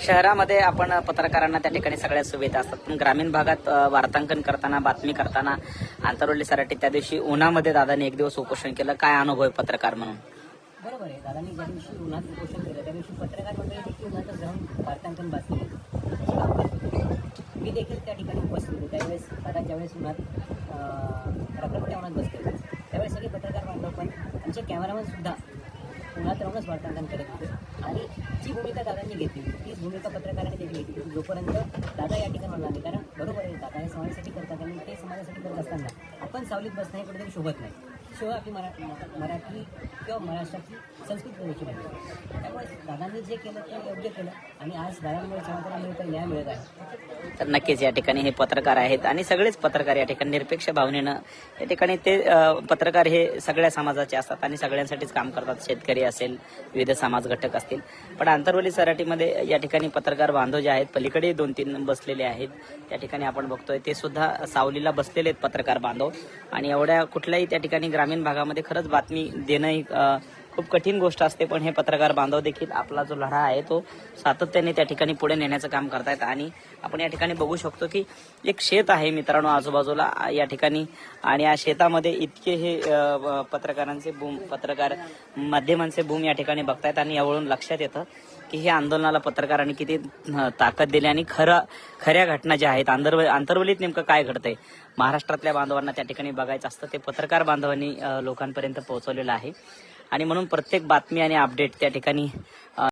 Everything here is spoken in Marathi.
शहरामध्ये आपण पत्रकारांना त्या ठिकाणी सगळ्या सुविधा असतात, पण ग्रामीण भागात वार्तांकन करताना, बातमी करताना आंतरवली सराटी त्या दिवशी उन्हामध्ये दादाने एक दिवस उपोषण केलं. काय अनुभव आहे पत्रकार म्हणून? बरोबर आहे. दादांनी ज्या दिवशी उन्हात उपोषण केलं त्या दिवशी पत्रकार मंडळी देखील उन्हातच जाऊन वार्तांकन बातमी काम करत होते. मी देखील त्या ठिकाणी उपस्थित होते. त्यावेळेस दादा ज्यावेळेस उन्हात रखरखत्या उन्हात बसले त्यावेळेस सगळे पत्रकार बांधव पण आमचे कॅमेरामॅन सुद्धा उन्हात राहूनच वार्तांकन करत होते. आणि जी भूमिका दादांनी घेतली तीच भूमिका पत्रकारांनी देखील घेतली. जोपर्यंत दादा या ठिकाणी म्हणला नाही, कारण बरोबर आहे दादा हे समाजासाठी करतात आणि ते समाजासाठी करत असताना आपण सावलीत बसणं हे कुठेतरी शोभत नाही. शिवाय आपली मराठी किंवा महाराष्ट्राची संस्कृती देखील आहे. त्यामुळे दादांनी जे केलं ते योग्य केलं आणि आज दादांमुळे समाजाला मिळत न्याय मिळत आहे. तर नक्कीच या ठिकाणी हे पत्रकार आहेत आणि सगळेच पत्रकार या ठिकाणी निरपेक्ष भावनेनं या ठिकाणी ते पत्रकार हे सगळ्या समाजाचे असतात आणि सगळ्यांसाठीच काम करतात. शेतकरी असेल, विविध समाज घटक असतील. पण आंतरवली सराटीमध्ये या ठिकाणी पत्रकार बांधव जे आहेत पलीकडे 2-3 बसलेले आहेत. त्या ठिकाणी आपण बघतोय ते सुद्धा सावलीला बसलेले आहेत पत्रकार बांधव. आणि एवढ्या कुठल्याही त्या ठिकाणी ग्रामीण भागामध्ये खरंच बातमी देणं ही खूप कठीण गोष्ट असते, पण हे पत्रकार बांधव देखील आपला जो लढा आहे तो सातत्याने त्या ठिकाणी पुढे नेण्याचं काम करतायत. आणि आपण या ठिकाणी बघू शकतो की एक शेत आहे मित्रांनो आजूबाजूला या ठिकाणी, आणि या शेतामध्ये इतके हे पत्रकारांचे बूम, पत्रकार माध्यमांचे बूम या ठिकाणी बघतायत. आणि यावरून लक्षात येतं की हे आंदोलनाला पत्रकारांनी किती ताकद दिली आणि खऱ्या घटना ज्या आहेत आंतरवलीत नेमकं काय घडतंय महाराष्ट्रातल्या बांधवांना त्या ठिकाणी बघायचं असतं ते पत्रकार बांधवांनी लोकांपर्यंत पोहोचवलेलं आहे. आणि म्हणून प्रत्येक बातमी आणि अपडेट त्या ठिकाणी